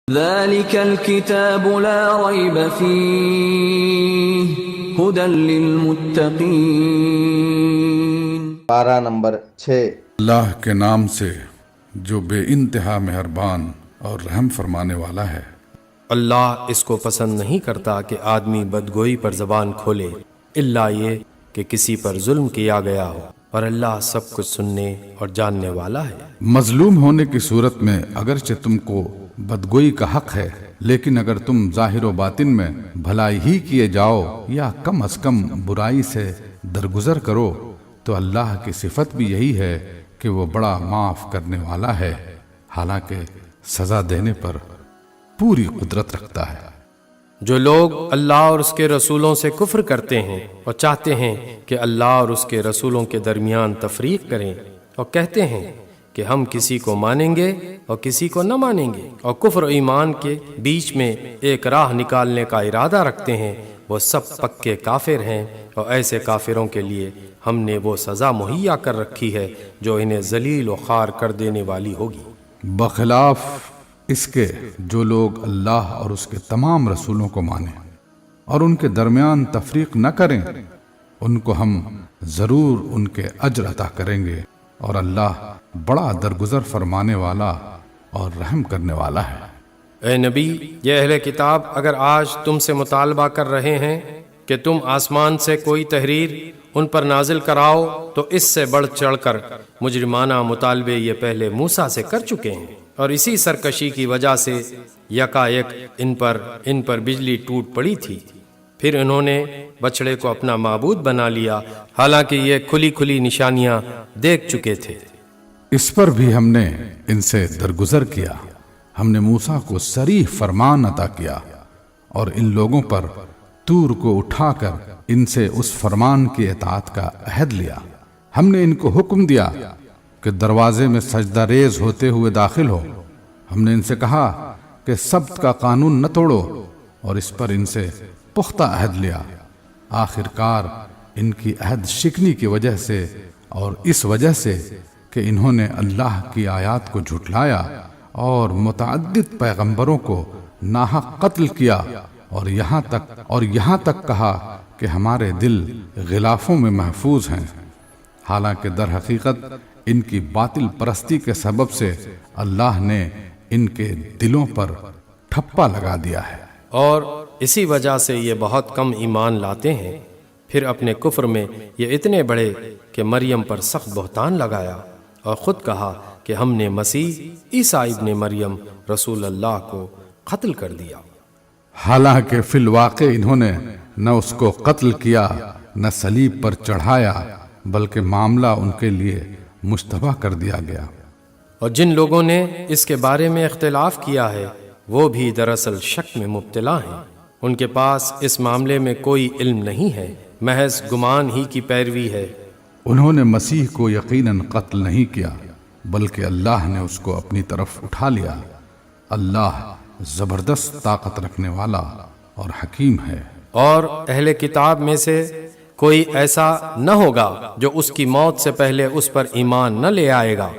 ذلك الكتاب لا ريب فيه هدى للمتقين۔ پارہ نمبر 6۔ اللہ کے نام سے جو بے انتہا مہربان اور رحم فرمانے والا ہے۔ اللہ اس کو پسند نہیں کرتا کہ آدمی بدگوئی پر زبان کھولے الا یہ کہ کسی پر ظلم کیا گیا ہو، اور اللہ سب کچھ سننے اور جاننے والا ہے۔ مظلوم ہونے کی صورت میں اگرچہ تم کو بدگوئی کا حق ہے، لیکن اگر تم ظاہر و باطن میں بھلائی ہی کیے جاؤ یا کم از کم برائی سے درگزر کرو تو اللہ کی صفت بھی یہی ہے کہ وہ بڑا معاف کرنے والا ہے، حالانکہ سزا دینے پر پوری قدرت رکھتا ہے۔ جو لوگ اللہ اور اس کے رسولوں سے کفر کرتے ہیں اور چاہتے ہیں کہ اللہ اور اس کے رسولوں کے درمیان تفریق کریں اور کہتے ہیں کہ ہم کسی کو مانیں گے اور کسی کو نہ مانیں گے، اور کفر و ایمان کے بیچ میں ایک راہ نکالنے کا ارادہ رکھتے ہیں، وہ سب پکے کافر ہیں، اور ایسے کافروں کے لیے ہم نے وہ سزا مہیا کر رکھی ہے جو انہیں ذلیل و خوار کر دینے والی ہوگی۔ بخلاف اس کے جو لوگ اللہ اور اس کے تمام رسولوں کو مانیں اور ان کے درمیان تفریق نہ کریں، ان کو ہم ضرور ان کے اجر عطا کریں گے، اور اللہ بڑا درگزر فرمانے والا اور رحم کرنے والا ہے۔ اے نبی، یہ اہل کتاب اگر آج تم سے مطالبہ کر رہے ہیں کہ تم آسمان سے کوئی تحریر ان پر نازل کراؤ تو اس سے بڑھ چڑھ کر مجرمانہ مطالبے یہ پہلے موسیٰ سے کر چکے ہیں، اور اسی سرکشی کی وجہ سے یکا یک ان پر بجلی ٹوٹ پڑی تھی، پھر انہوں نے بچڑے کو اپنا معبود بنا لیا، حالانکہ یہ کھلی کھلی نشانیاں دیکھ چکے تھے۔ اس پر بھی ہم نے ان سے درگزر کیا، ہم نے موسیٰ کو صریح فرمان عطا کیا اور ان لوگوں پر طور کو اٹھا کر ان سے اس فرمان کی اطاعت کا عہد لیا۔ ہم نے ان کو حکم دیا کہ دروازے میں سجدہ ریز ہوتے ہوئے داخل ہو۔ ہم نے ان سے کہا کہ سبت کا قانون نہ توڑو، اور اس پر ان سے پختہ عہد لیا۔ آخر کار ان کی عہد شکنی کی وجہ سے اور اس وجہ سے کہ انہوں نے اللہ کی آیات کو جھٹلایا اور متعدد پیغمبروں کو ناحق قتل کیا، اور یہاں تک کہا کہ ہمارے دل غلافوں میں محفوظ ہیں، حالانکہ در حقیقت ان کی باطل پرستی کے سبب سے اللہ نے ان کے دلوں پر ٹھپا لگا دیا ہے، اور اسی وجہ سے یہ بہت کم ایمان لاتے ہیں۔ پھر اپنے کفر میں یہ اتنے بڑے کہ مریم پر سخت بہتان لگایا اور خود کہا کہ ہم نے مسیح عیسیٰ ابن مریم رسول اللہ کو قتل کر دیا، حالانکہ فی الواقع انہوں نے نہ اس کو قتل کیا نہ صلیب پر چڑھایا، بلکہ معاملہ ان کے لیے مشتبہ کر دیا گیا۔ اور جن لوگوں نے اس کے بارے میں اختلاف کیا ہے وہ بھی دراصل شک میں مبتلا ہیں، ان کے پاس اس معاملے میں کوئی علم نہیں ہے، محض گمان ہی کی پیروی ہے۔ انہوں نے مسیح کو یقیناً قتل نہیں کیا، بلکہ اللہ نے اس کو اپنی طرف اٹھا لیا۔ اللہ زبردست طاقت رکھنے والا اور حکیم ہے۔ اور اہل کتاب میں سے کوئی ایسا نہ ہوگا جو اس کی موت سے پہلے اس پر ایمان نہ لے آئے گا،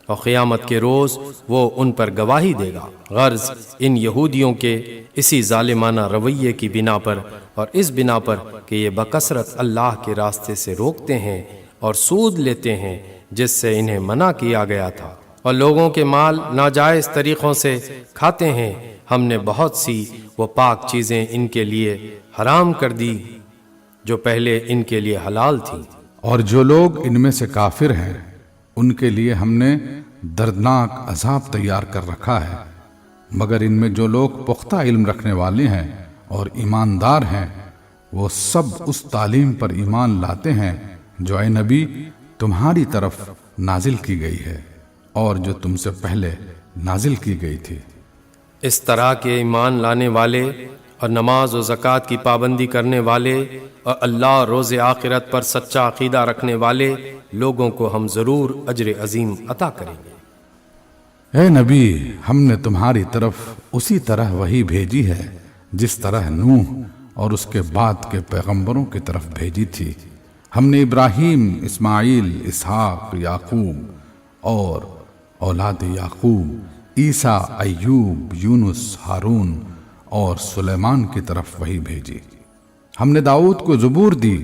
اور قیامت کے روز وہ ان پر گواہی دے گا۔ غرض ان یہودیوں کے اسی ظالمانہ رویے کی بنا پر، اور اس بنا پر کہ یہ بکثرت اللہ کے راستے سے روکتے ہیں اور سود لیتے ہیں جس سے انہیں منع کیا گیا تھا، اور لوگوں کے مال ناجائز طریقوں سے کھاتے ہیں، ہم نے بہت سی وہ پاک چیزیں ان کے لیے حرام کر دی جو پہلے ان کے لیے حلال تھیں۔ اور جو لوگ ان میں سے کافر ہیں ان کے لیے ہم نے دردناک عذاب تیار کر رکھا ہے، مگر ان میں جو لوگ پختہ علم رکھنے والے ہیں اور ایماندار ہیں وہ سب اس تعلیم پر ایمان لاتے ہیں جو اے نبی تمہاری طرف نازل کی گئی ہے اور جو تم سے پہلے نازل کی گئی تھی۔ اس طرح کے ایمان لانے والے اور نماز و زکوٰۃ کی پابندی کرنے والے اور اللہ اور روز آخرت پر سچا عقیدہ رکھنے والے لوگوں کو ہم ضرور اجر عظیم عطا کریں گے۔ اے نبی، ہم نے تمہاری طرف اسی طرح وحی بھیجی ہے جس طرح نوح اور اس کے بعد کے پیغمبروں کی طرف بھیجی تھی۔ ہم نے ابراہیم، اسماعیل، اسحاق، یعقوب اور اولاد یعقوب عیسیٰ، ایوب، یونس، ہارون اور سلیمان کی طرف وحی بھیجی۔ ہم نے داؤد کو زبور دی۔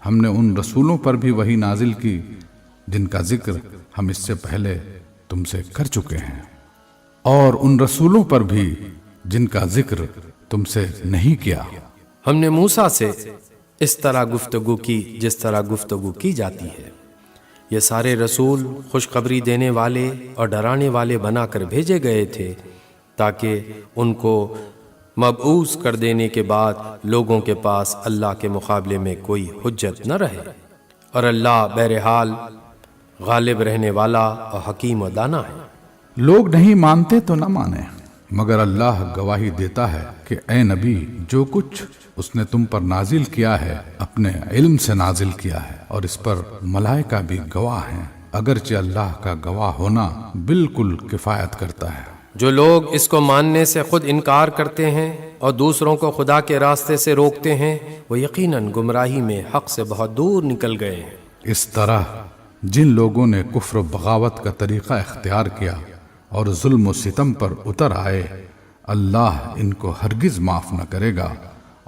ہم نے ان رسولوں پر بھی وحی نازل کی جن کا ذکر ہم اس سے پہلے تم سے کر چکے ہیں، اور ان رسولوں پر بھی جن کا ذکر تم سے نہیں کیا۔ ہم نے موسیٰ سے اس طرح گفتگو کی جس طرح گفتگو کی جاتی ہے۔ یہ سارے رسول خوشخبری دینے والے اور ڈرانے والے بنا کر بھیجے گئے تھے تاکہ ان کو مبعوث کر دینے کے بعد لوگوں کے پاس اللہ کے مقابلے میں کوئی حجت نہ رہے، اور اللہ بہرحال غالب رہنے والا اور حکیم و دانا ہے۔ لوگ نہیں مانتے تو نہ مانیں، مگر اللہ گواہی دیتا ہے کہ اے نبی، جو کچھ اس نے تم پر نازل کیا ہے اپنے علم سے نازل کیا ہے، اور اس پر ملائکہ بھی گواہ ہیں، اگرچہ اللہ کا گواہ ہونا بالکل کفایت کرتا ہے۔ جو لوگ اس کو ماننے سے خود انکار کرتے ہیں اور دوسروں کو خدا کے راستے سے روکتے ہیں، وہ یقیناً گمراہی میں حق سے بہت دور نکل گئے ہیں۔ اس طرح جن لوگوں نے کفر و بغاوت کا طریقہ اختیار کیا اور ظلم و ستم پر اتر آئے، اللہ ان کو ہرگز معاف نہ کرے گا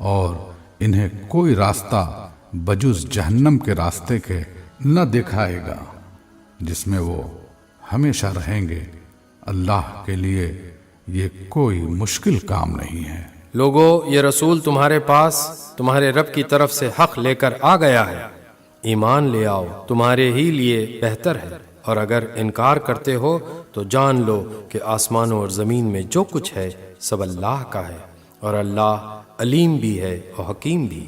اور انہیں کوئی راستہ بجز جہنم کے راستے کے نہ دکھائے گا جس میں وہ ہمیشہ رہیں گے۔ اللہ کے لیے یہ کوئی مشکل کام نہیں ہے۔ لوگو، یہ رسول تمہارے پاس تمہارے رب کی طرف سے حق لے کر آ گیا ہے، ایمان لے آؤ، تمہارے ہی لیے بہتر ہے، اور اگر انکار کرتے ہو تو جان لو کہ آسمانوں اور زمین میں جو کچھ ہے سب اللہ کا ہے، اور اللہ علیم بھی ہے اور حکیم بھی۔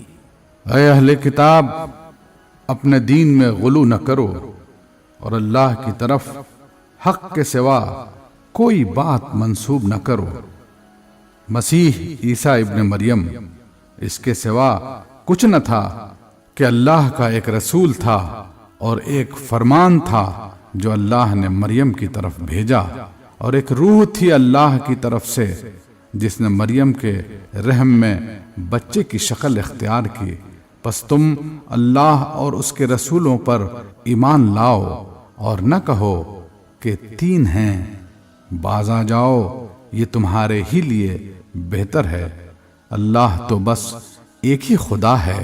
اے اہل کتاب، اپنے دین میں غلو نہ کرو اور اللہ کی طرف حق کے سوا کوئی بات منسوب نہ کرو۔ مسیح عیسیٰ ابن مریم اس کے سوا کچھ نہ تھا کہ اللہ کا ایک رسول تھا اور ایک فرمان تھا جو اللہ نے مریم کی طرف بھیجا، اور ایک روح تھی اللہ کی طرف سے جس نے مریم کے رحم میں بچے کی شکل اختیار کی۔ پس تم اللہ اور اس کے رسولوں پر ایمان لاؤ اور نہ کہو کہ تین ہیں، باز آ جاؤ، یہ تمہارے ہی لیے بہتر ہے۔ اللہ تو بس ایک ہی خدا ہے،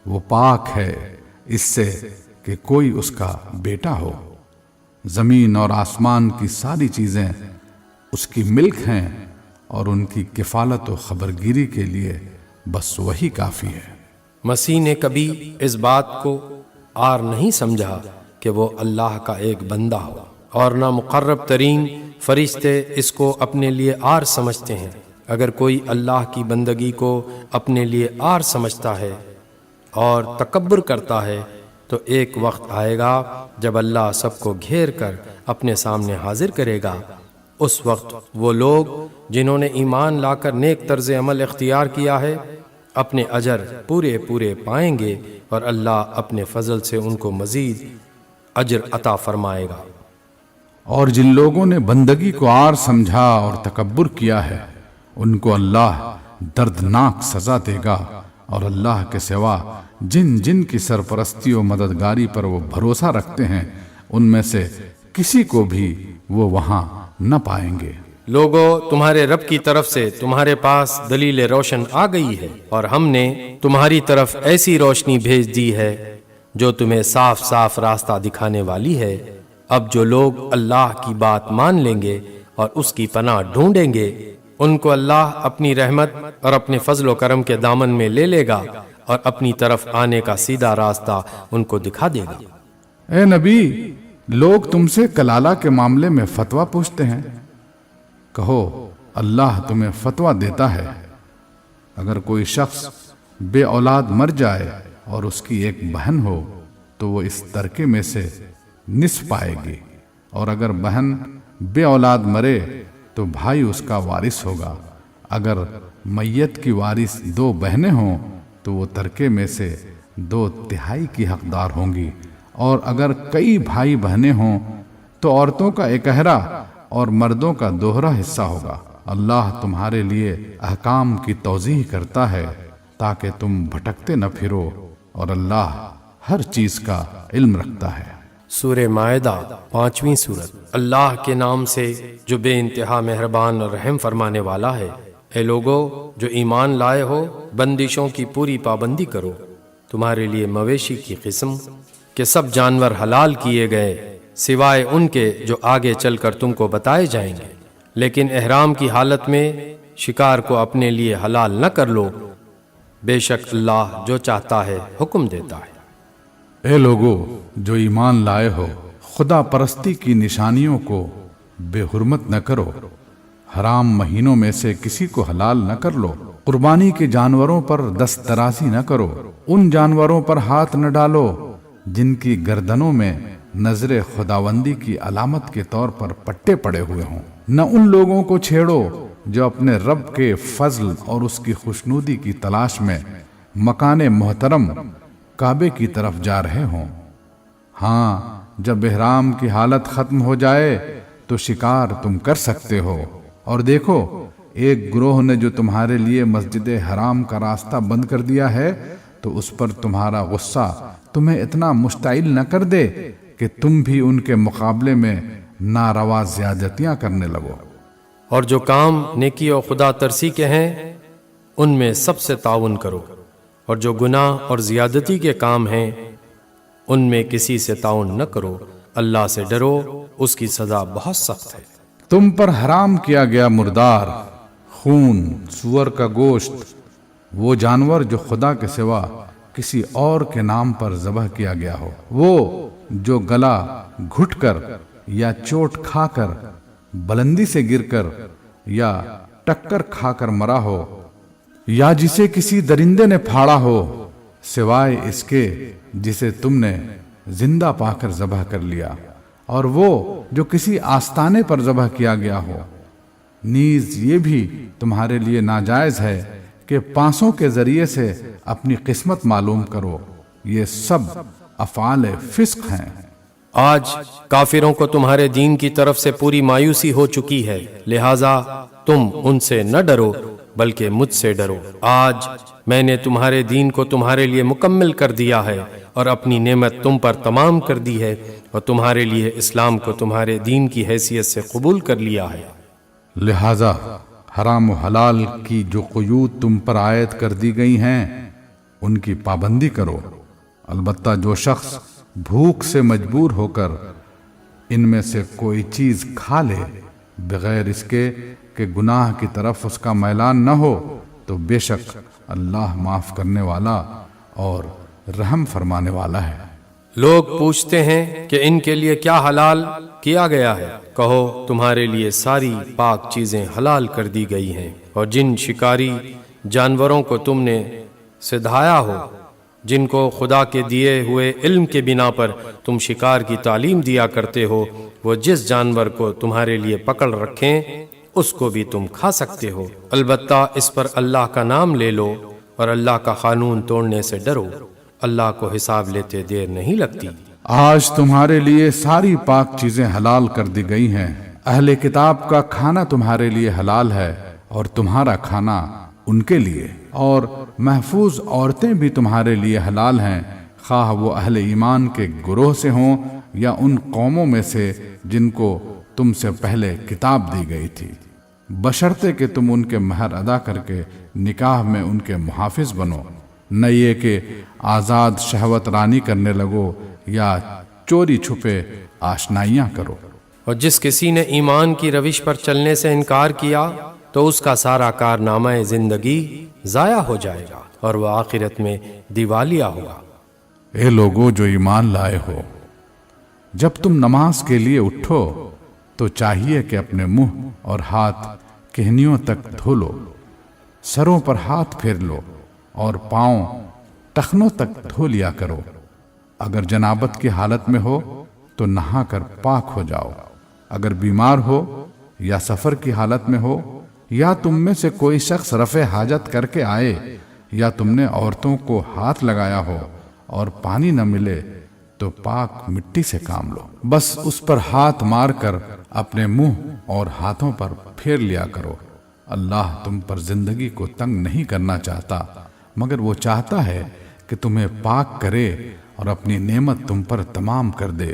وہ پاک ہے اس سے کہ کوئی اس کا بیٹا ہو۔ زمین اور آسمان کی ساری چیزیں اس کی ملک ہیں، اور ان کی کفالت و خبرگیری کے لیے بس وہی کافی ہے۔ مسیح نے کبھی اس بات کو عار نہیں سمجھا کہ وہ اللہ کا ایک بندہ ہو، اور نہ مقرب ترین فرشتے اس کو اپنے لیے عار سمجھتے ہیں۔ اگر کوئی اللہ کی بندگی کو اپنے لیے عار سمجھتا ہے اور تکبر کرتا ہے تو ایک وقت آئے گا جب اللہ سب کو گھیر کر اپنے سامنے حاضر کرے گا۔ اس وقت وہ لوگ جنہوں نے ایمان لا کر نیک طرز عمل اختیار کیا ہے اپنے اجر پورے پورے پائیں گے، اور اللہ اپنے فضل سے ان کو مزید اجر عطا فرمائے گا۔ اور جن لوگوں نے بندگی کو عار سمجھا اور تکبر کیا ہے ان کو اللہ دردناک سزا دے گا، اور اللہ کے سوا جن جن کی سرپرستی و مددگاری پر وہ بھروسہ رکھتے ہیں ان میں سے کسی کو بھی وہ وہاں نہ پائیں گے۔ لوگو، تمہارے رب کی طرف سے تمہارے پاس دلیل روشن آ گئی ہے، اور ہم نے تمہاری طرف ایسی روشنی بھیج دی ہے جو تمہیں صاف صاف راستہ دکھانے والی ہے۔ اب جو لوگ اللہ کی بات مان لیں گے اور اس کی پناہ ڈھونڈیں گے، ان کو اللہ اپنی رحمت اور اپنے فضل و کرم کے دامن میں لے لے گا اور اپنی طرف آنے کا سیدھا راستہ ان کو دکھا دے گا۔ اے نبی، لوگ تم سے کلالہ کے معاملے میں فتویٰ پوچھتے ہیں، کہو اللہ تمہیں فتویٰ دیتا ہے۔ اگر کوئی شخص بے اولاد مر جائے اور اس کی ایک بہن ہو تو وہ اس ترکے میں سے نصف پائے گی، اور اگر بہن بے اولاد مرے تو بھائی اس کا وارث ہوگا۔ اگر میت کی وارث دو بہنیں ہوں تو وہ ترکے میں سے 2/3 کی حقدار ہوں گی، اور اگر کئی بھائی بہنیں ہوں تو عورتوں کا اکہرا اور مردوں کا دوہرا حصہ ہوگا۔ اللہ تمہارے لیے احکام کی توضیح کرتا ہے تاکہ تم بھٹکتے نہ پھرو، اور اللہ ہر چیز کا علم رکھتا ہے۔ سورہ مائدہ 5ویں سورت۔ اللہ کے نام سے جو بے انتہا مہربان اور رحم فرمانے والا ہے۔ اے لوگو جو ایمان لائے ہو، بندشوں کی پوری پابندی کرو۔ تمہارے لیے مویشی کی قسم کے سب جانور حلال کیے گئے، سوائے ان کے جو آگے چل کر تم کو بتائے جائیں گے، لیکن احرام کی حالت میں شکار کو اپنے لیے حلال نہ کر لو، بے شک اللہ جو چاہتا ہے حکم دیتا ہے۔ اے لوگو جو ایمان لائے ہو، خدا پرستی کی نشانیوں کو بے حرمت نہ کرو، حرام مہینوں میں سے کسی کو حلال نہ کر لو، قربانی کے جانوروں پر دست درازی نہ کرو، ان جانوروں پر ہاتھ نہ ڈالو جن کی گردنوں میں نظر خداوندی کی علامت کے طور پر پٹے پڑے ہوئے ہوں، نہ ان لوگوں کو چھیڑو جو اپنے رب کے فضل اور اس کی خوشنودی کی تلاش میں مکان محترم کعبے کی طرف جا رہے ہوں۔ ہاں، جب احرام کی حالت ختم ہو جائے تو شکار تم کر سکتے ہو، اور دیکھو ایک گروہ نے جو تمہارے لیے مسجد حرام کا راستہ بند کر دیا ہے تو اس پر تمہارا غصہ تمہیں اتنا مشتعل نہ کر دے کہ تم بھی ان کے مقابلے میں ناروا زیادتیاں کرنے لگو۔ اور جو کام نیکی اور خدا ترسی کے ہیں ان میں سب سے تعاون کرو، اور جو گناہ اور زیادتی کے کام ہیں ان میں کسی سے تعاون نہ کرو۔ اللہ سے ڈرو، اس کی سزا بہت سخت ہے۔ تم پر حرام کیا گیا مردار، خون، سور کا گوشت، وہ جانور جو خدا کے سوا کسی اور کے نام پر ذبح کیا گیا ہو، وہ جو گلا گھٹ کر یا چوٹ کھا کر، بلندی سے گر کر یا ٹکر کھا کر مرا ہو، یا جسے کسی درندے نے پھاڑا ہو، سوائے اس کے جسے تم نے زندہ پا کر ذبح کر لیا، اور وہ جو کسی آستانے پر ذبح کیا گیا ہو۔ نیز یہ بھی تمہارے لیے ناجائز ہے کہ پانسوں کے ذریعے سے اپنی قسمت معلوم کرو، یہ سب افعال فسق ہیں۔ آج کافروں کو تمہارے دین کی طرف سے پوری مایوسی ہو چکی ہے، لہٰذا تم ان سے نہ ڈرو بلکہ مجھ سے ڈرو۔ آج میں نے تمہارے دین کو تمہارے لیے مکمل کر دیا ہے اور اپنی نعمت تم پر تمام کر دی ہے، اور تمہارے لیے اسلام کو تمہارے دین کی حیثیت سے قبول کر لیا ہے۔ لہذا حرام و حلال کی جو قیود تم پر عائد کر دی گئی ہیں ان کی پابندی کرو، البتہ جو شخص بھوک سے مجبور ہو کر ان میں سے کوئی چیز کھا لے بغیر اس کے کہ گناہ کی طرف اس کا میلان نہ ہو تو بے شک اللہ معاف کرنے والا اور رحم فرمانے والا ہے۔ لوگ پوچھتے ہیں کہ ان کے لیے کیا حلال کیا گیا ہے؟ کہو تمہارے لیے ساری پاک چیزیں حلال کر دی گئی ہیں، اور جن شکاری جانوروں کو تم نے سدھایا ہو، جن کو خدا کے دیے ہوئے علم کے بنا پر تم شکار کی تعلیم دیا کرتے ہو، وہ جس جانور کو تمہارے لیے پکڑ رکھیں اس کو بھی تم کھا سکتے ہو، البتہ اس پر اللہ کا نام لے لو اور اللہ کا قانون توڑنے سے ڈرو۔ اللہ کو حساب لیتے دیر نہیں لگتی۔ آج تمہارے لیے ساری پاک چیزیں حلال کر دی گئی ہیں، اہل کتاب کا کھانا تمہارے لیے حلال ہے اور تمہارا کھانا ان کے لیے، اور محفوظ عورتیں بھی تمہارے لیے حلال ہیں، خواہ وہ اہل ایمان کے گروہ سے ہوں یا ان قوموں میں سے جن کو تم سے پہلے کتاب دی گئی تھی، بشرطے کہ تم ان کے مہر ادا کر کے نکاح میں ان کے محافظ بنو، نہ یہ کہ آزاد شہوت رانی کرنے لگو یا چوری چھپے آشنائیاں کرو۔ اور جس کسی نے ایمان کی روش پر چلنے سے انکار کیا تو اس کا سارا کارنامہ زندگی ضائع ہو جائے گا اور وہ آخرت میں دیوالیہ ہوگا۔ اے لوگو جو ایمان لائے ہو، جب تم نماز کے لیے اٹھو تو چاہیے کہ اپنے منہ اور ہاتھ کہنیوں تک دھو لو، سروں پر ہاتھ پھیر لو اور پاؤں ٹخنوں تک دھو لیا کرو۔ اگر جنابت کی حالت میں ہو تو نہا کر پاک ہو جاؤ، اگر بیمار ہو یا سفر کی حالت میں ہو، یا تم میں سے کوئی شخص رفع حاجت کر کے آئے، یا تم نے عورتوں کو ہاتھ لگایا ہو اور پانی نہ ملے تو پاک مٹی سے کام لو، بس اس پر ہاتھ مار کر اپنے منہ اور ہاتھوں پر پھیر لیا کرو۔ اللہ تم پر زندگی کو تنگ نہیں کرنا چاہتا، مگر وہ چاہتا ہے کہ تمہیں پاک کرے اور اپنی نعمت تم پر تمام کر دے۔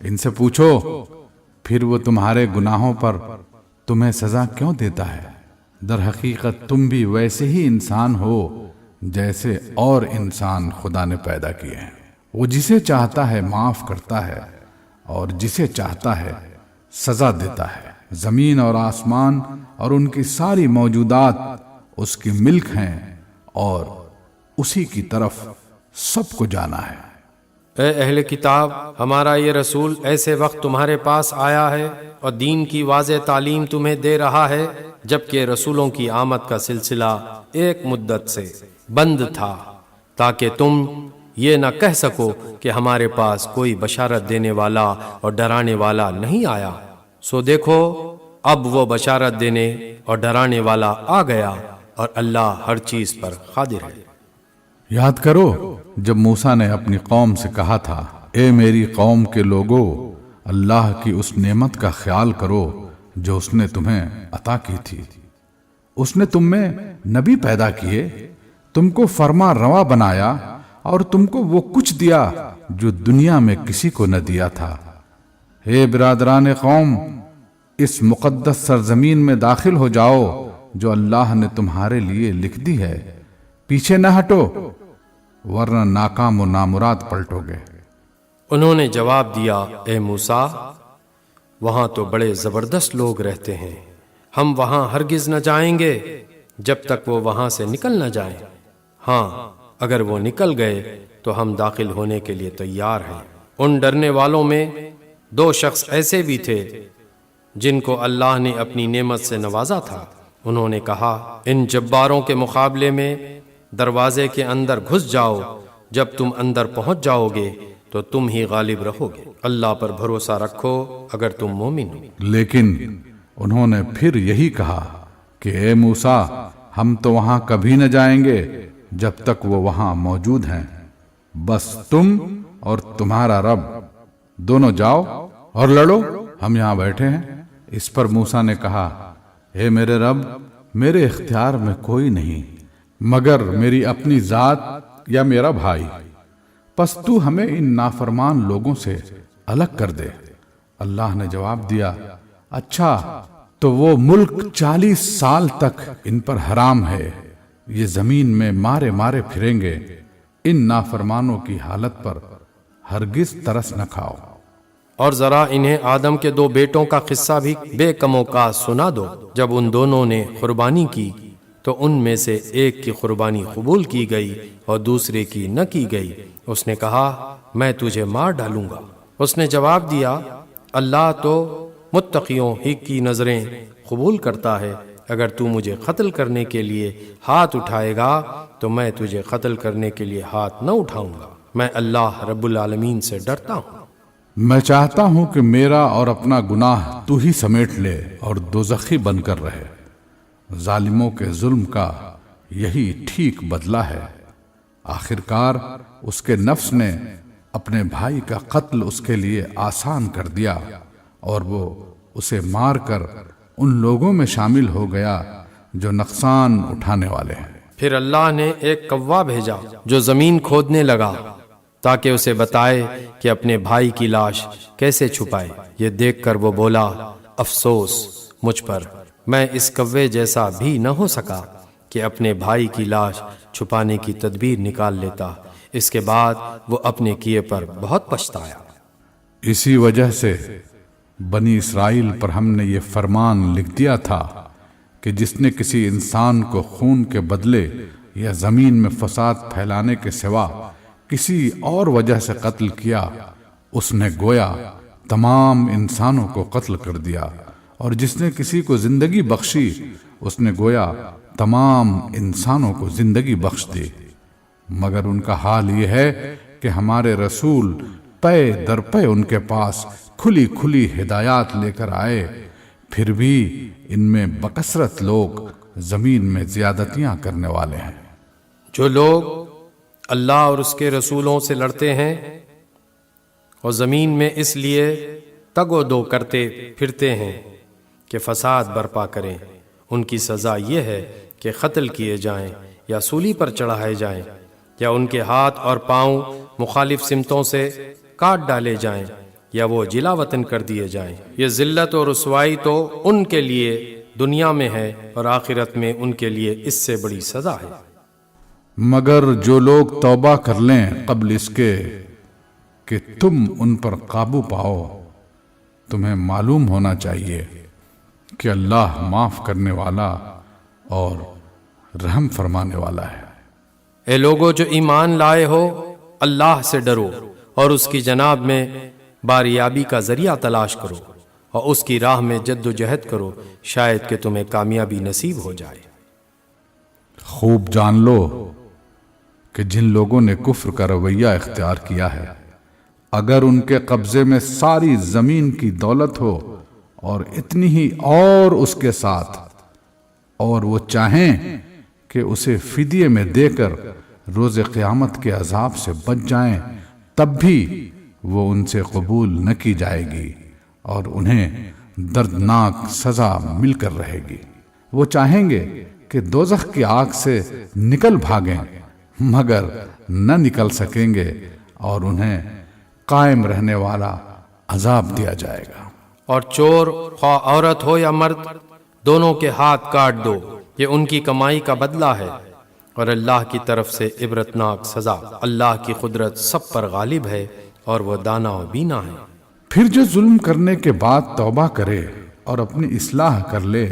ان سے پوچھو پھر وہ تمہارے گناہوں پر تمہیں سزا کیوں دیتا ہے؟ در حقیقت تم بھی ویسے ہی انسان ہو جیسے اور انسان خدا نے پیدا کیے ہیں۔ وہ جسے چاہتا ہے معاف کرتا ہے اور جسے چاہتا ہے سزا دیتا ہے۔ زمین اور آسمان اور ان کی ساری موجودات اس کی ملک ہیں اور اسی کی طرف سب کو جانا ہے۔ اے اہل کتاب، ہمارا یہ رسول ایسے وقت تمہارے پاس آیا ہے اور دین کی واضح تعلیم تمہیں دے رہا ہے جبکہ رسولوں کی آمد کا سلسلہ ایک مدت سے بند تھا، تاکہ تم یہ نہ کہہ سکو کہ ہمارے پاس کوئی بشارت دینے والا اور ڈرانے والا نہیں آیا۔ سو دیکھو اب وہ بشارت دینے اور ڈرانے والا آ گیا اور اللہ ہر چیز پر قادر ہے۔ یاد کرو جب موسیٰ نے اپنی قوم سے کہا تھا، اے میری قوم کے لوگو، اللہ کی اس نعمت کا خیال کرو جو اس نے تمہیں عطا کی تھی۔ اس نے تم میں نبی پیدا کیے، تم کو فرما روا بنایا اور تم کو وہ کچھ دیا جو دنیا میں کسی کو نہ دیا تھا۔ اے برادران قوم، اس مقدس سرزمین میں داخل ہو جاؤ جو اللہ نے تمہارے لیے لکھ دی ہے، پیچھے نہ ہٹو ورنہ ناکام و نامراد پلٹو گے۔ انہوں نے جواب دیا، اے موسیٰ، وہاں تو بڑے زبردست لوگ رہتے ہیں، ہم وہاں ہرگز نہ جائیں گے جب تک وہ وہاں سے نکل نہ جائیں۔ ہاں، اگر وہ نکل گئے تو ہم داخل ہونے کے لیے تیار ہیں۔ ان ڈرنے والوں میں 2 شخص ایسے بھی تھے جن کو اللہ نے اپنی نعمت سے نوازا تھا۔ انہوں نے کہا، ان جباروں کے مقابلے میں دروازے کے اندر گھس جاؤ، جب تم اندر پہنچ جاؤ گے تو تم ہی غالب رہو گے۔ اللہ پر بھروسہ رکھو اگر تم مومن ہو۔ لیکن انہوں نے پھر یہی کہا کہ اے موسیٰ، ہم تو وہاں کبھی نہ جائیں گے جب تک وہ وہاں موجود ہیں، بس تم اور تمہارا رب دونوں جاؤ اور لڑو، ہم یہاں بیٹھے ہیں۔ اس پر موسیٰ نے کہا، اے میرے رب، میرے اختیار میں کوئی نہیں مگر میری اپنی ذات یا میرا بھائی، پس تو ہمیں ان نافرمان لوگوں سے الگ کر دے۔ اللہ نے جواب دیا، اچھا تو وہ ملک 40 سال تک ان پر حرام ہے، یہ زمین میں مارے مارے پھریں گے، ان نافرمانوں کی حالت پر ہرگز ترس نہ کھاؤ۔ اور ذرا انہیں آدم کے 2 بیٹوں کا قصہ بھی بے کم و کاس سنا دو۔ جب ان دونوں نے قربانی کی تو ان میں سے ایک کی قربانی قبول کی گئی اور دوسرے کی نہ کی گئی۔ اس نے کہا، میں تجھے مار ڈالوں گا۔ اس نے جواب دیا، اللہ تو متقیوں ہی کی نظریں قبول کرتا ہے، اگر تو مجھے قتل کرنے کے لیے ہاتھ اٹھائے گا تو میں تجھے قتل کرنے کے لیے ہاتھ نہ اٹھاؤں گا۔ میں اللہ رب العالمین سے ڈرتا ہوں۔ میں چاہتا ہوں کہ میرا اور اپنا گناہ تو ہی سمیٹ لے اور دوزخی بن کر رہے۔ ظالموں کے ظلم کا یہی ٹھیک بدلہ ہے۔ آخرکار اس کے نفس نے اپنے بھائی کا قتل اس کے لیے آسان کر دیا اور وہ اسے مار کر ان لوگوں میں شامل ہو گیا جو نقصان اٹھانے والے ہیں۔ پھر اللہ نے ایک کوا بھیجا جو زمین کھودنے لگا تاکہ اسے بتائے کہ اپنے بھائی کی لاش کیسے چھپائے۔ یہ دیکھ کر وہ بولا، افسوس مجھ پر، میں اس کوے جیسا بھی نہ ہو سکا کہ اپنے بھائی کی لاش چھپانے کی تدبیر نکال لیتا۔ اس کے بعد وہ اپنے کیے پر بہت پچھتایا۔ اسی وجہ سے بنی اسرائیل پر ہم نے یہ فرمان لکھ دیا تھا کہ جس نے کسی انسان کو خون کے بدلے یا زمین میں فساد پھیلانے کے سوا کسی اور وجہ سے قتل کیا، اس نے گویا تمام انسانوں کو قتل کر دیا، اور جس نے کسی کو زندگی بخشی اس نے گویا تمام انسانوں کو زندگی بخش دی۔ مگر ان کا حال یہ ہے کہ ہمارے رسول پے در پے ان کے پاس کھلی کھلی ہدایات لے کر آئے، پھر بھی ان میں بکثرت لوگ زمین میں زیادتیاں کرنے والے ہیں۔ جو لوگ اللہ اور اس کے رسولوں سے لڑتے ہیں اور زمین میں اس لیے تگ و دو کرتے پھرتے ہیں کہ فساد برپا کریں، ان کی سزا یہ ہے کہ قتل کیے جائیں یا سولی پر چڑھائے جائیں یا ان کے ہاتھ اور پاؤں مخالف سمتوں سے کاٹ ڈالے جائیں یا وہ جلا وطن کر دیے جائیں۔ یہ ذلت اور رسوائی تو ان کے لیے دنیا میں ہے اور آخرت میں ان کے لیے اس سے بڑی سزا ہے۔ مگر جو لوگ توبہ کر لیں قبل اس کے کہ تم ان پر قابو پاؤ، تمہیں معلوم ہونا چاہیے کہ اللہ معاف کرنے والا اور رحم فرمانے والا ہے۔ اے لوگو جو ایمان لائے ہو، اللہ سے ڈرو اور اس کی جناب میں باریابی کا ذریعہ تلاش کرو اور اس کی راہ میں جد و جہد کرو، شاید کہ تمہیں کامیابی نصیب ہو جائے۔ خوب جان لو کہ جن لوگوں نے کفر کا رویہ اختیار کیا ہے، اگر ان کے قبضے میں ساری زمین کی دولت ہو اور اتنی ہی اور اس کے ساتھ، اور وہ چاہیں کہ اسے فدیے میں دے کر روز قیامت کے عذاب سے بچ جائیں، تب بھی وہ ان سے قبول نہ کی جائے گی اور انہیں دردناک سزا مل کر رہے گی۔ وہ چاہیں گے کہ دوزخ کی آگ سے نکل بھاگیں، مگر نہ نکل سکیں گے اور انہیں قائم رہنے والا عذاب دیا جائے گا۔ اور چور خواہ عورت ہو یا مرد، دونوں کے ہاتھ کاٹ دو، یہ ان کی کمائی کا بدلہ ہے، اور اللہ کی طرف سے عبرتناک سزا۔ اللہ کی قدرت سب پر غالب ہے اور وہ دانا و بینا ہے۔ پھر جو ظلم کرنے کے بعد توبہ کرے اور اپنی اصلاح کر لے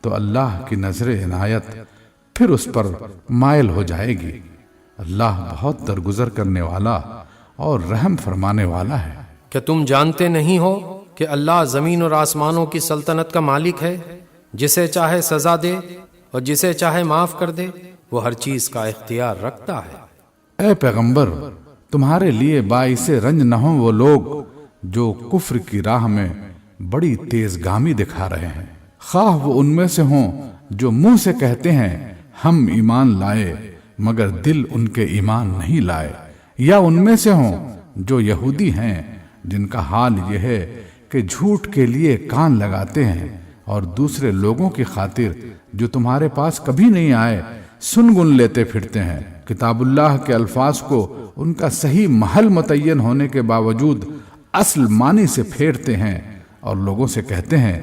تو اللہ کی نظر عنایت پھر اس پر مائل ہو جائے گی۔ اللہ بہت درگزر کرنے والا اور رحم فرمانے والا ہے۔ کیا تم جانتے نہیں ہو کہ اللہ زمین اور آسمانوں کی سلطنت کا مالک ہے؟ جسے چاہے سزا دے اور جسے چاہے معاف کر دے، وہ ہر چیز کا اختیار رکھتا ہے۔ اے پیغمبر، تمہارے لیے باعث رنج نہ ہوں وہ لوگ جو کفر کی راہ میں بڑی تیز گامی دکھا رہے ہیں، خواہ وہ ان میں سے ہوں جو منہ سے کہتے ہیں ہم ایمان لائے مگر دل ان کے ایمان نہیں لائے، یا ان میں سے ہوں جو یہودی ہیں جن کا حال یہ ہے کہ جھوٹ کے لیے کان لگاتے ہیں اور دوسرے لوگوں کی خاطر جو تمہارے پاس کبھی نہیں آئے سن گن لیتے پھرتے ہیں۔ کتاب اللہ کے الفاظ کو ان کا صحیح محل متعین ہونے کے باوجود اصل معنی سے پھیرتے ہیں اور لوگوں سے کہتے ہیں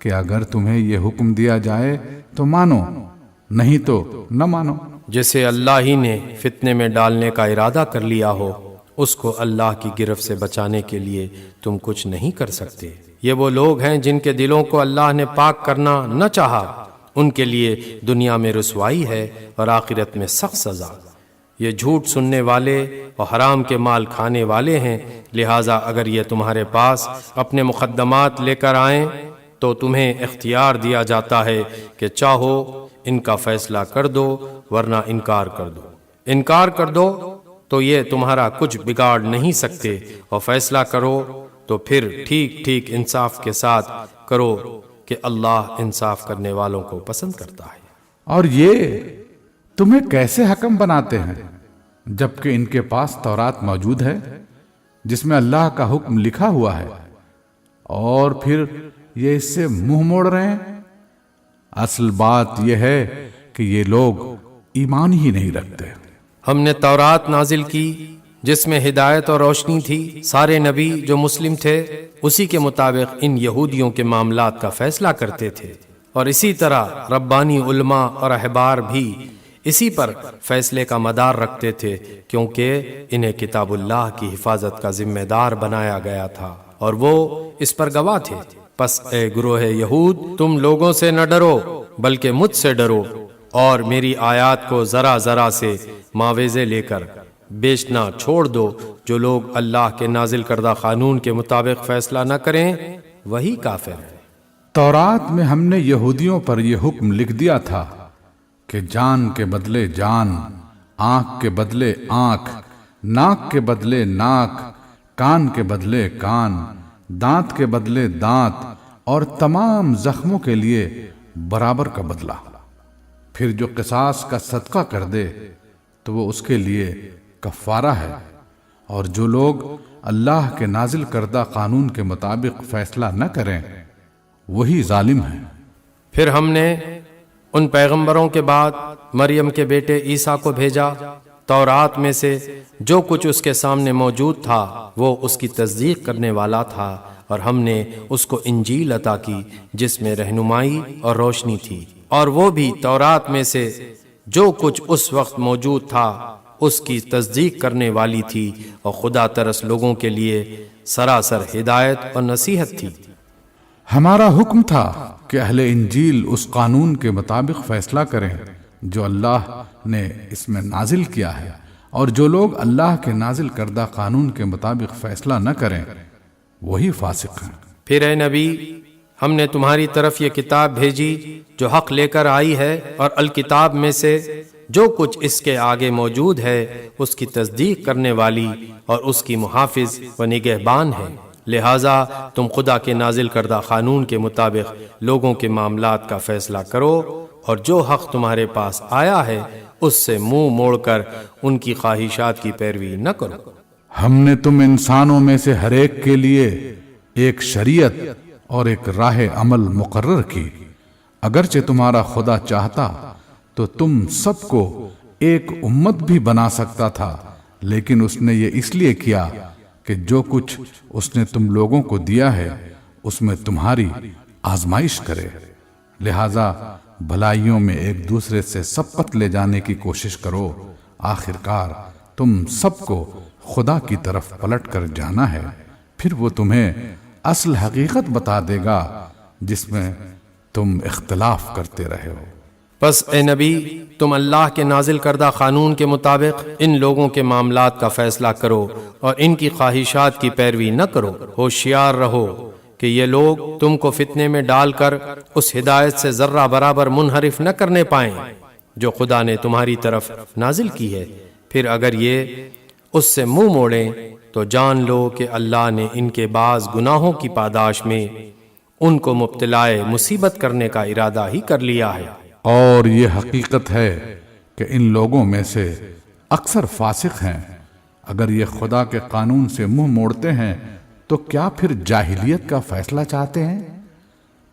کہ اگر تمہیں یہ حکم دیا جائے تو مانو، نہیں تو نہ مانو۔ جسے اللہ ہی نے فتنے میں ڈالنے کا ارادہ کر لیا ہو، اس کو اللہ کی گرفت سے بچانے کے لیے تم کچھ نہیں کر سکتے۔ یہ وہ لوگ ہیں جن کے دلوں کو اللہ نے پاک کرنا نہ چاہا، ان کے لیے دنیا میں رسوائی ہے اور آخرت میں سخت سزا۔ یہ جھوٹ سننے والے اور حرام کے مال کھانے والے ہیں، لہٰذا اگر یہ تمہارے پاس اپنے مقدمات لے کر آئیں تو تمہیں اختیار دیا جاتا ہے کہ چاہو ان کا فیصلہ کر دو ورنہ انکار کر دو۔ انکار کر دو تو یہ تمہارا کچھ بگاڑ نہیں سکتے، اور فیصلہ کرو تو پھر ٹھیک ٹھیک انصاف کے ساتھ کرو کہ اللہ انصاف کرنے والوں کو پسند کرتا ہے۔ اور یہ تمہیں کیسے حکم بناتے ہیں جبکہ ان کے پاس تورات موجود ہے جس میں اللہ کا حکم لکھا ہوا ہے، اور پھر یہ اس سے منہ موڑ رہے ہیں؟ اصل بات یہ ہے کہ یہ لوگ ایمان ہی نہیں رکھتے۔ ہم نے تورات نازل کی جس میں ہدایت اور روشنی تھی، سارے نبی جو مسلم تھے اسی کے مطابق ان یہودیوں کے معاملات کا فیصلہ کرتے تھے، اور اسی طرح ربانی علماء اور احبار بھی اسی پر فیصلے کا مدار رکھتے تھے، کیونکہ انہیں کتاب اللہ کی حفاظت کا ذمہ دار بنایا گیا تھا اور وہ اس پر گواہ تھے۔ پس اے گروہ یہود، تم لوگوں سے نہ ڈرو بلکہ مجھ سے ڈرو، اور میری آیات کو ذرا ذرا سے معاوضے لے کر بیچنا چھوڑ دو۔ جو لوگ اللہ کے نازل کردہ قانون کے مطابق فیصلہ نہ کریں وہی کافر ہے۔ تورات میں ہم نے یہودیوں پر یہ حکم لکھ دیا تھا کہ جان کے بدلے جان، آنکھ کے بدلے آنکھ، ناک کے بدلے ناک، کان کے بدلے کان، دانت کے بدلے دانت، اور تمام زخموں کے لیے برابر کا بدلہ۔ پھر جو قصاص کا صدقہ کر دے تو وہ اس کے لیے کفارہ ہے، اور جو لوگ اللہ کے نازل کردہ قانون کے مطابق فیصلہ نہ کریں وہی ظالم ہیں۔ پھر ہم نے ان پیغمبروں کے بعد مریم کے بیٹے عیسیٰ کو بھیجا تورات میں سے جو کچھ اس کے سامنے موجود تھا وہ اس کی تصدیق کرنے والا تھا، اور ہم نے اس کو انجیل عطا کی جس میں رہنمائی اور روشنی تھی، اور وہ بھی تورات میں سے جو کچھ اس وقت موجود تھا اس کی تصدیق کرنے والی تھی، اور خدا ترس لوگوں کے لیے سراسر ہدایت اور نصیحت تھی۔ ہمارا حکم تھا کہ اہل انجیل اس قانون کے مطابق فیصلہ کریں جو اللہ نے اس میں نازل کیا ہے، اور جو لوگ اللہ کے نازل کردہ قانون کے مطابق فیصلہ نہ کریں وہی فاسق ہیں۔ پھر اے نبی، ہم نے تمہاری طرف یہ کتاب بھیجی جو حق لے کر آئی ہے، اور الکتاب میں سے جو کچھ اس کے آگے موجود ہے اس کی تصدیق کرنے والی اور اس کی محافظ و نگہبان ہے۔ لہٰذا تم خدا کے نازل کردہ قانون کے مطابق لوگوں کے معاملات کا فیصلہ کرو، اور جو حق تمہارے پاس آیا ہے اس سے منہ موڑ کر ان کی خواہشات کی پیروی نہ کرو۔ ہم نے تم انسانوں میں سے ہر ایک کے لیے ایک شریعت اور ایک راہ عمل مقرر کی، اگرچہ تمہارا خدا چاہتا تو تم سب کو ایک امت بھی بنا سکتا تھا، لیکن اس نے یہ اس لیے کیا کہ جو کچھ اس نے تم لوگوں کو دیا ہے اس میں تمہاری آزمائش کرے۔ لہذا بھلائیوں میں ایک دوسرے سے سبقت لے جانے کی کوشش کرو، آخرکار تم سب کو خدا کی طرف پلٹ کر جانا ہے، پھر وہ تمہیں اصل حقیقت بتا دے گا جس میں تم اختلاف کرتے رہے ہو۔ پس اے نبی، تم اللہ کے نازل کردہ قانون کے مطابق ان لوگوں کے معاملات کا فیصلہ کرو اور ان کی خواہشات کی پیروی نہ کرو۔ ہوشیار رہو کہ یہ لوگ تم کو فتنے میں ڈال کر اس ہدایت سے ذرہ برابر منحرف نہ کرنے پائیں جو خدا نے تمہاری طرف نازل کی ہے۔ پھر اگر یہ اس سے منہ موڑیں تو جان لو کہ اللہ نے ان کے بعض گناہوں کی پاداش میں ان کو مبتلائے مصیبت کرنے کا ارادہ ہی کر لیا ہے۔ اور یہ حقیقت ہے کہ ان لوگوں میں سے اکثر فاسق ہیں۔ اگر یہ خدا کے قانون سے منہ موڑتے ہیں تو کیا پھر جاہلیت کا فیصلہ چاہتے ہیں؟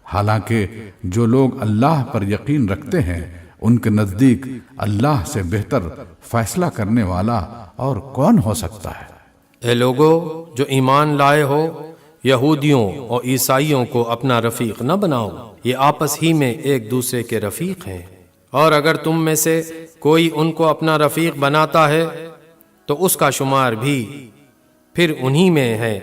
حالانکہ جو لوگ اللہ پر یقین رکھتے ہیں ان کے نزدیک اللہ سے بہتر فیصلہ کرنے والا اور کون ہو سکتا ہے؟ اے لوگو جو ایمان لائے ہو، یہودیوں اور عیسائیوں کو اپنا رفیق نہ بناؤ، یہ آپس ہی میں ایک دوسرے کے رفیق ہیں، اور اگر تم میں سے کوئی ان کو اپنا رفیق بناتا ہے تو اس کا شمار بھی پھر انہی میں ہے۔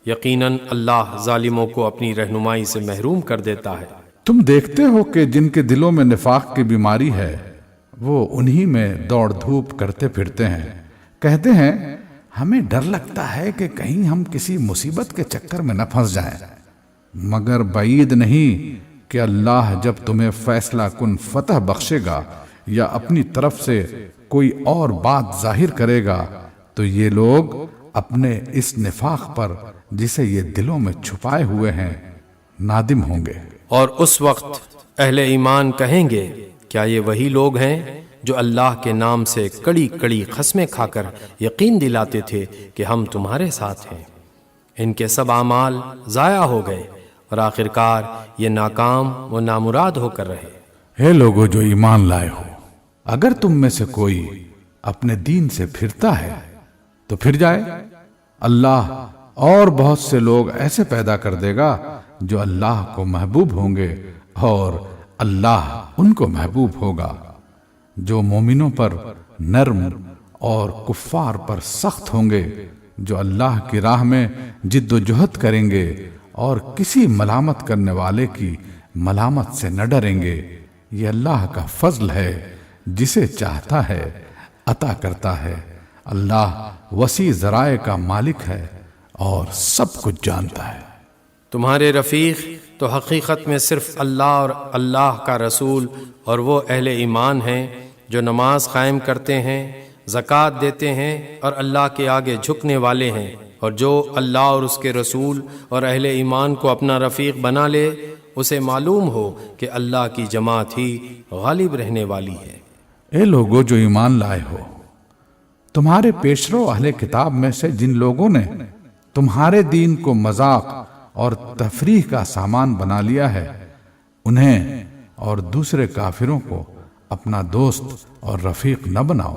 یقیناً اللہ ظالموں کو اپنی رہنمائی سے محروم کر دیتا ہے۔ تم دیکھتے ہو کہ جن کے دلوں میں نفاق کی بیماری ہے وہ انہی میں دوڑ دھوپ کرتے پھرتے ہیں، کہتے ہیں ہمیں ڈر لگتا ہے کہ کہیں ہم کسی مصیبت کے چکر میں نہ پھنس جائیں، مگر بعید نہیں کہ اللہ جب تمہیں فیصلہ کن فتح بخشے گا یا اپنی طرف سے کوئی اور بات ظاہر کرے گا تو یہ لوگ اپنے اس نفاق پر جسے یہ دلوں میں چھپائے ہوئے ہیں نادم ہوں گے۔ اور اس وقت اہل ایمان کہیں گے کیا یہ وہی لوگ ہیں جو اللہ کے نام سے کڑی کڑی قسمیں کھا کر یقین دلاتے تھے کہ ہم تمہارے ساتھ ہیں؟ ان کے سب اعمال ضائع ہو گئے اور آخرکار یہ ناکام و نامراد ہو کر رہے۔ اے لوگو جو ایمان لائے ہو، اگر تم میں سے کوئی اپنے دین سے پھرتا ہے تو پھر جائے، اللہ اور بہت سے لوگ ایسے پیدا کر دے گا جو اللہ کو محبوب ہوں گے اور اللہ ان کو محبوب ہوگا۔ جو مومنوں پر نرم اور کفار پر سخت ہوں گے، جو اللہ کی راہ میں جد و جہد کریں گے اور کسی ملامت کرنے والے کی ملامت سے نہ ڈریں گے، یہ اللہ کا فضل ہے، جسے چاہتا ہے عطا کرتا ہے۔ اللہ وسیع ذرائع کا مالک ہے اور سب کچھ جانتا ہے۔ تمہارے رفیق تو حقیقت میں صرف اللہ اور اللہ کا رسول اور وہ اہل ایمان ہیں جو نماز قائم کرتے ہیں، زکوٰۃ دیتے ہیں اور اللہ کے آگے جھکنے والے ہیں، اور جو اللہ اور اس کے رسول اور اہل ایمان کو اپنا رفیق بنا لے اسے معلوم ہو کہ اللہ کی جماعت ہی غالب رہنے والی ہے۔ اے لوگو جو ایمان لائے ہو، تمہارے پیشرو اہل کتاب میں سے جن لوگوں نے تمہارے دین کو مذاق اور تفریح کا سامان بنا لیا ہے، انہیں اور دوسرے کافروں کو اپنا دوست اور رفیق نہ بناؤ۔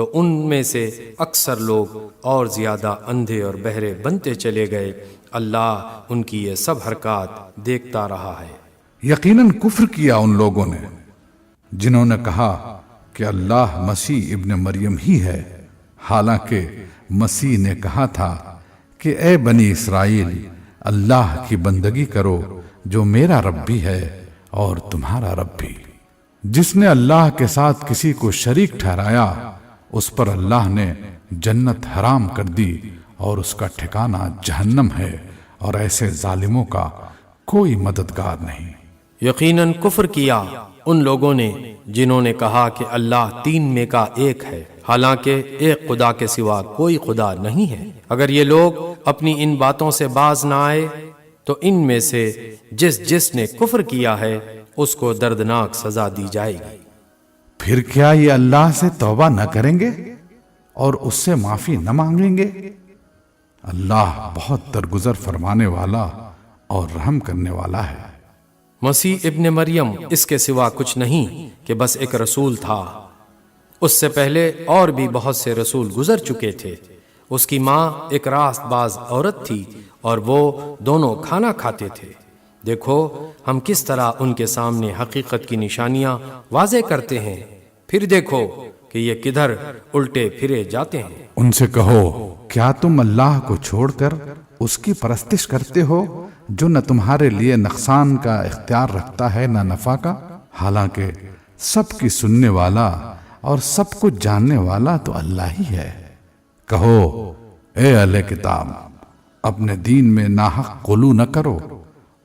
تو ان میں سے اکثر لوگ اور زیادہ اندھے اور بہرے بنتے چلے گئے۔ اللہ ان کی یہ سب حرکات دیکھتا رہا ہے۔ یقیناً کفر کیا ان لوگوں نے جنہوں نے کہا کہ اللہ مسیح ابن مریم ہی ہے، حالانکہ مسیح نے کہا تھا کہ اے بنی اسرائیل، اللہ کی بندگی کرو جو میرا رب بھی ہے اور تمہارا رب بھی۔ جس نے اللہ کے ساتھ کسی کو شریک ٹھہرایا اس پر اللہ نے جنت حرام کر دی اور اس کا ٹھکانہ جہنم ہے، اور ایسے ظالموں کا کوئی مددگار نہیں۔ یقیناً کفر کیا ان لوگوں نے جنہوں نے کہا کہ اللہ تین میں کا ایک ہے، حالانکہ ایک خدا کے سوا کوئی خدا نہیں ہے۔ اگر یہ لوگ اپنی ان باتوں سے باز نہ آئے تو ان میں سے جس نے کفر کیا ہے اس کو دردناک سزا دی جائے گی۔ پھر کیا یہ اللہ سے توبہ نہ کریں گے اور اس سے معافی نہ مانگیں گے؟ اللہ بہت درگزر فرمانے والا اور رحم کرنے والا ہے۔ مسیح ابن مریم اس کے سوا کچھ نہیں کہ بس ایک رسول تھا۔ اس سے پہلے اور بھی بہت سے رسول گزر چکے تھے۔ اس کی ماں ایک راست باز عورت تھی اور وہ دونوں کھانا کھاتے تھے۔ دیکھو ہم کس طرح ان کے سامنے حقیقت کی نشانیاں واضح کرتے ہیں، پھر دیکھو کہ یہ کدھر الٹے پھرے جاتے ہیں۔ ان سے کہو کیا تم اللہ کو چھوڑ کر اس کی پرستش کرتے ہو جو نہ تمہارے لیے نقصان کا اختیار رکھتا ہے نہ نفع کا، حالانکہ سب کی سننے والا اور سب کچھ جاننے والا تو اللہ ہی ہے۔ کہو اے اہل کتاب، اپنے دین میں ناحق غلو نہ کرو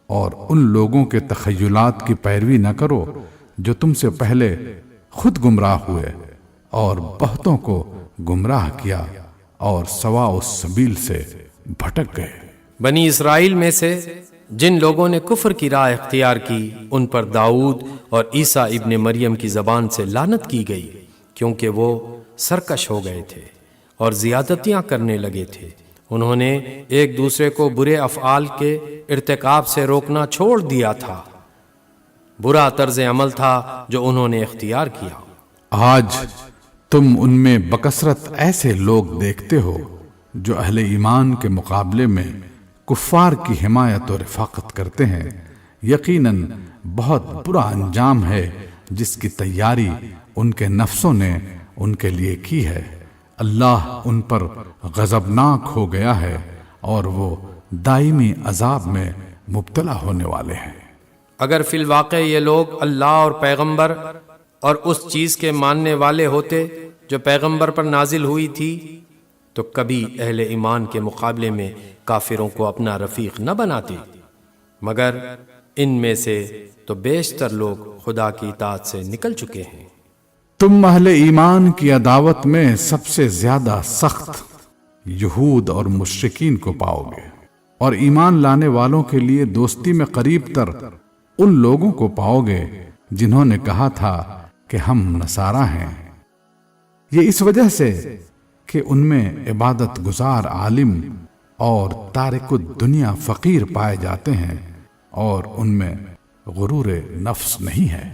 اور ان لوگوں کے تخیلات کی پیروی نہ کرو جو تم سے پہلے خود گمراہ ہوئے اور بہتوں کو گمراہ کیا اور سواء السبیل سے بھٹک گئے۔ بنی اسرائیل میں سے جن لوگوں نے کفر کی راہ اختیار کی ان پر داؤد اور عیسیٰ ابن مریم کی زبان سے لعنت کی گئی، کیونکہ وہ سرکش ہو گئے تھے اور زیادتیاں کرنے لگے تھے۔ انہوں نے ایک دوسرے کو برے افعال کے ارتکاب سے روکنا چھوڑ دیا تھا۔ برا طرز عمل تھا جو انہوں نے اختیار کیا۔ آج تم ان میں بکثرت ایسے لوگ دیکھتے ہو جو اہل ایمان کے مقابلے میں کفار کی حمایت اور رفاقت کرتے ہیں۔ یقیناً بہت برا انجام ہے جس کی تیاری ان کے نفسوں نے ان کے لیے کی ہے۔ اللہ ان پر غضبناک ہو گیا ہے اور وہ دائمی عذاب میں مبتلا ہونے والے ہیں۔ اگر فی الواقع یہ لوگ اللہ اور پیغمبر اور اس چیز کے ماننے والے ہوتے جو پیغمبر پر نازل ہوئی تھی تو کبھی اہل ایمان کے مقابلے میں کافروں کو اپنا رفیق نہ بناتے، مگر ان میں سے تو بیشتر لوگ خدا کی اطاعت سے نکل چکے ہیں۔ تم اہل ایمان کی عداوت میں سب سے زیادہ سخت یہود اور مشرکین کو پاؤ گے، اور ایمان لانے والوں کے لیے دوستی میں قریب تر ان لوگوں کو پاؤ گے جنہوں نے کہا تھا کہ ہم نصارہ ہیں۔ یہ اس وجہ سے کہ ان میں عبادت گزار عالم اور تارک الدنیا فقیر پائے جاتے ہیں اور ان میں غرور نفس نہیں ہے۔